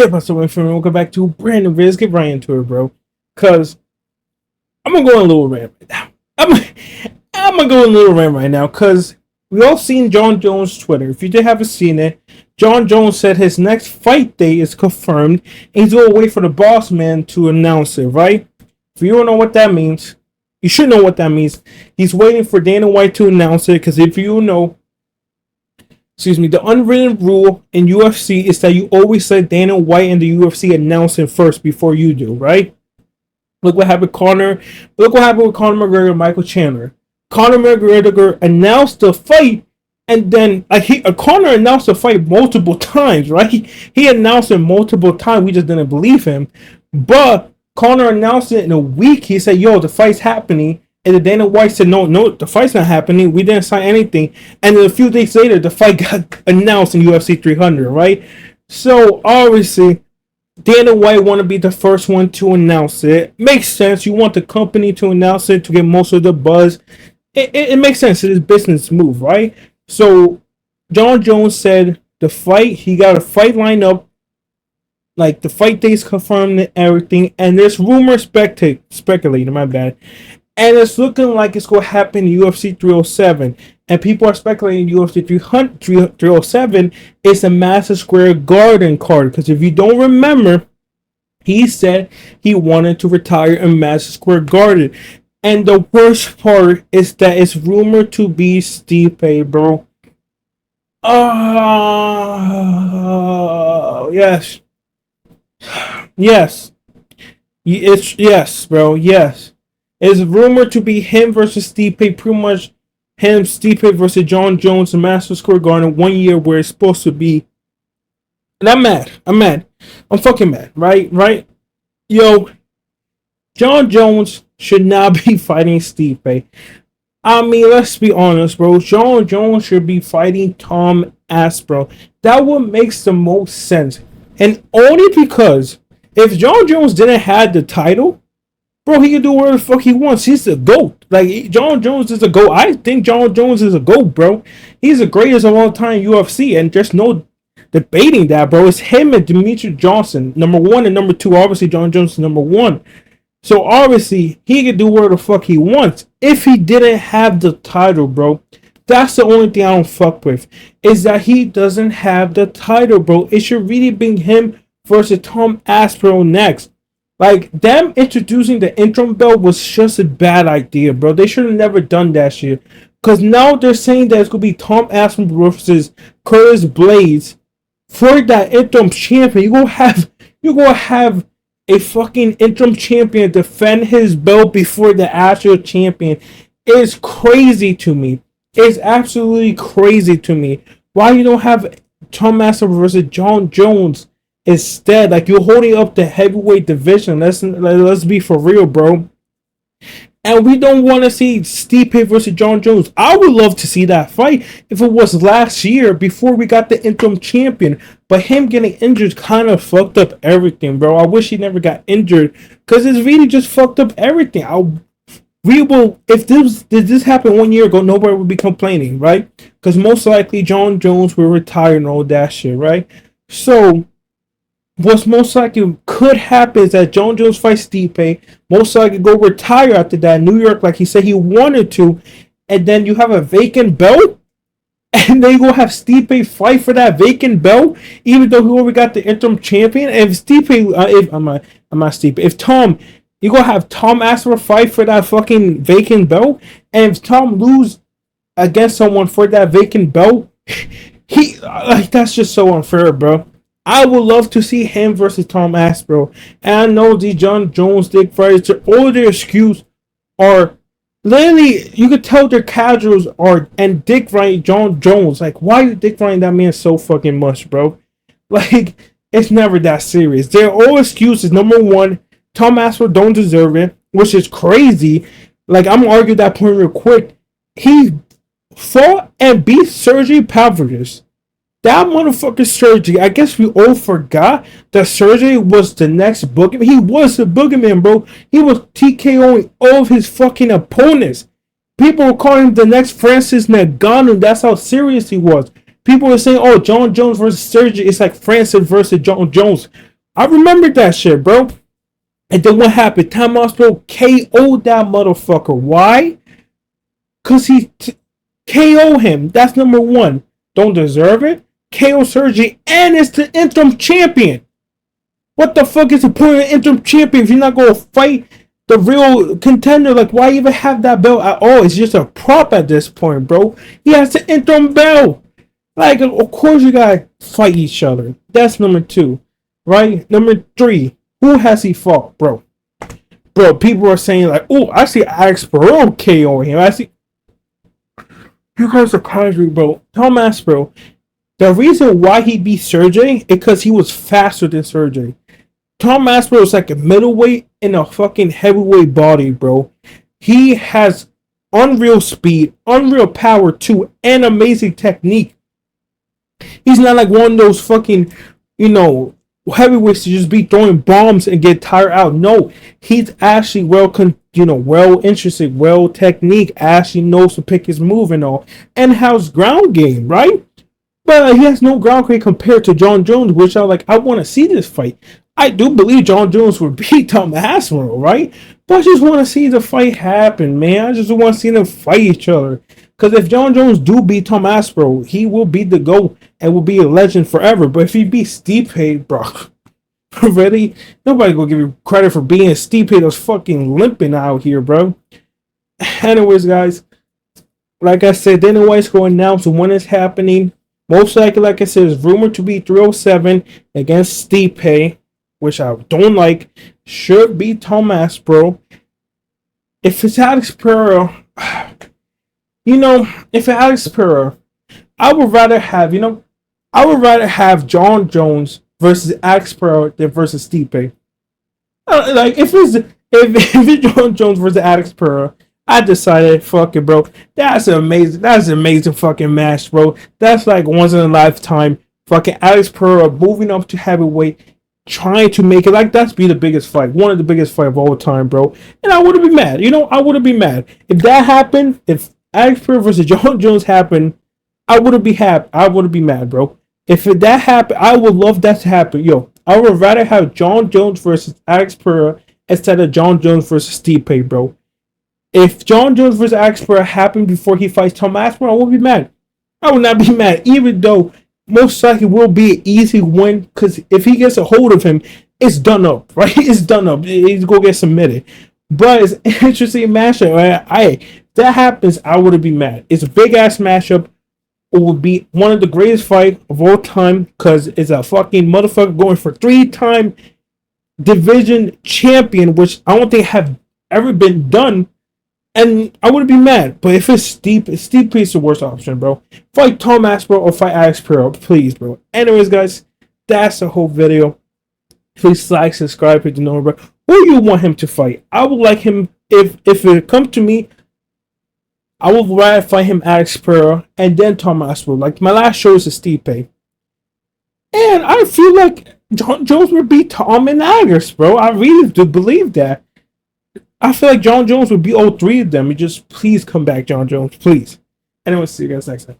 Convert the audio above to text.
Yeah, but so welcome back to brand new video. Let's get right into it, bro. Cause I'm gonna go on a little rant right now. I'm gonna go on a little rant right now, cause we all seen John Jones' Twitter. If you haven't seen it, John Jones said his next fight day is confirmed, and he's gonna wait for the boss man to announce it, right? If you don't know what that means, you should know what that means. He's waiting for Dana White to announce it, because if you know, the unwritten rule in UFC is that you always let Dana White and the UFC announce it first before you do, right? Look what happened with Conor. Look what happened with Conor McGregor and Michael Chandler. Conor McGregor announced the fight, and then Conor announced the fight multiple times, right? He announced it multiple times. We just didn't believe him. But Conor announced it in a week. He said, "Yo, the fight's happening." And then Dana White said, no, the fight's not happening. We didn't sign anything. And then a few days later, the fight got announced in UFC 300, right? So, obviously, Dana White want to be the first one to announce it. Makes sense. You want the company to announce it to get most of the buzz. It makes sense. It is business move, right? So, John Jones said the fight, he got a fight lined up. Like, the fight date's confirmed and everything. And there's rumors speculating, my bad. And it's looking like it's going to happen in UFC 307. And people are speculating UFC 307 is a Madison Square Garden card. Because if you don't remember, he said he wanted to retire in Madison Square Garden. And the worst part is that it's rumored to be Stipe, bro. Oh, yes. Yes. Yes, bro. Yes. It's rumored to be him versus Stipe, pretty much him, Stipe versus John Jones in Madison Square Garden 1 year where it's supposed to be. And I'm mad. I'm fucking mad, right? Yo, John Jones should not be fighting Stipe. I mean, let's be honest, bro. John Jones should be fighting Tom Aspinall. That would make the most sense. And only because if John Jones didn't have the title, bro, he can do whatever the fuck he wants. He's the GOAT. Like, John Jones is a GOAT. I think John Jones is a GOAT, bro. He's the greatest of all time UFC, and there's no debating that, bro. It's him and Demetrius Johnson, number one and number two. Obviously, John Jones is number one. So, obviously, he can do whatever the fuck he wants. If he didn't have the title, bro, that's the only thing I don't fuck with, is that he doesn't have the title, bro. It should really be him versus Tom Aspinall next. Like, them introducing the interim belt was just a bad idea, bro. They should have never done that shit. Because now they're saying that it's going to be Tom Aspinall versus Curtis Blades for that interim champion. You're going to have a fucking interim champion defend his belt before the actual champion. It's crazy to me. It's absolutely crazy to me. Why you don't have Tom Aspinall versus John Jones instead? Like, you're holding up the heavyweight division. Let's be for real, bro. And we don't want to see Stipe versus John Jones. I would love to see that fight if it was last year before we got the interim champion. But him getting injured kind of fucked up everything, bro. I wish he never got injured, because it's really just fucked up everything. If this happened 1 year ago, nobody would be complaining, right? Because most likely John Jones will retire and all that shit, right? So what's most likely could happen is that John Jones fights Stipe, most likely go retire after that in New York, like he said he wanted to, and then you have a vacant belt, and then you go have Stipe fight for that vacant belt, even though he already got the interim champion. And if Stipe, if Tom, you gonna have Tom Aspinall fight for that fucking vacant belt, and if Tom lose against someone for that vacant belt, that's just so unfair, bro. I would love to see him versus Tom Aspinall. And I know these John Jones dick fighters, all their excuses are literally, you could tell they're casuals and dick riding John Jones. Like, why you dick riding that man so fucking much, bro? Like, it's never that serious. They're all excuses. Number one, Tom Aspinall don't deserve it, which is crazy. Like, I'm gonna argue that point real quick. He fought and beat Sergey Pavlovich. That motherfucker Sergey, I guess we all forgot that Sergey was the next boogeyman. He was the boogeyman, bro. He was TKOing all of his fucking opponents. People were calling him the next Francis Ngannou. That's how serious he was. People were saying, oh, John Jones versus Sergey, it's like Francis versus John Jones. I remember that shit, bro. And then what happened? Tom Aspinall KO'd that motherfucker. Why? Because KO him. That's number one. Don't deserve it. KO Sergey, and it's the interim champion. What the fuck is the point of an interim champion if you're not going to fight the real contender? Like, why even have that belt at all? It's just a prop at this point, bro. He has the interim belt. Like, of course you gotta fight each other. That's number two, right? Number three, who has he fought, bro? Bro, people are saying like, oh, I see Alex Pereira KO him. I see. Here comes the country, bro. Tom Aspinall. The reason why he beat Sergey is because he was faster than Sergey. Tom Aspinall is like a middleweight in a fucking heavyweight body, bro. He has unreal speed, unreal power too, and amazing technique. He's not like one of those fucking, heavyweights to just be throwing bombs and get tired out. No, he's actually well interested, well technique, actually knows to pick his move and all, and has ground game, right? But he has no ground game compared to John Jones, which I want to see this fight. I do believe John Jones would beat Tom Aspinall, right? But I just want to see the fight happen, man. I just want to see them fight each other. Because if John Jones do beat Tom Aspinall, he will be the GOAT and will be a legend forever. But if he beats Stipe, bro, really? Nobody gonna give you credit for being Stipe that's fucking limping out here, bro. Anyways, guys, like I said, Dana White's going to announce when it's happening. Most likely, like I said, is rumored to be 307 against Stipe, which I don't like. Should be Tom Aspinall. If it's Alex Pereira, if it's Alex Pereira, I would rather have John Jones versus Alex Pereira than versus Stipe. If it's John Jones versus Alex Pereira, I decided, fuck it, bro. That's amazing. That's an amazing fucking match, bro. That's like once in a lifetime. Fucking Alex Pereira moving up to heavyweight, trying to make it like that's be the biggest fight, one of the biggest fight of all time, bro. And I wouldn't be mad. I wouldn't be mad if that happened. If Alex Pereira versus John Jones happened, I wouldn't be happy. I wouldn't be mad, bro. If that happened, I would love that to happen. I would rather have John Jones versus Alex Pereira instead of John Jones versus Stipe, bro. If John Jones versus Alex Pereira happened before he fights Tom Aspinall, I won't be mad. I would not be mad, even though most likely will be an easy win. Because if he gets a hold of him, it's done up, right? It's done up. He's gonna get submitted. But it's an interesting matchup. If that happens, I wouldn't be mad. It's a big ass matchup. It would be one of the greatest fights of all time because it's a fucking motherfucker going for 3-time division champion, which I don't think have ever been done. And I wouldn't be mad. But if it's Stipe is the worst option, bro. Fight Tom Aspinall or fight Alex Pereira, please, bro. Anyways, guys, that's the whole video. Please like, subscribe, hit the number. Who you want him to fight? I would like him, if it comes to me, I would rather fight him Alex Pereira and then Tom Aspinall. Like my last show is a Stipe. And I feel like John Jones would beat Tom and Alex, bro. I really do believe that. I feel like John Jones would beat all three of them. Just please come back, John Jones, please. Anyway, see you guys next time.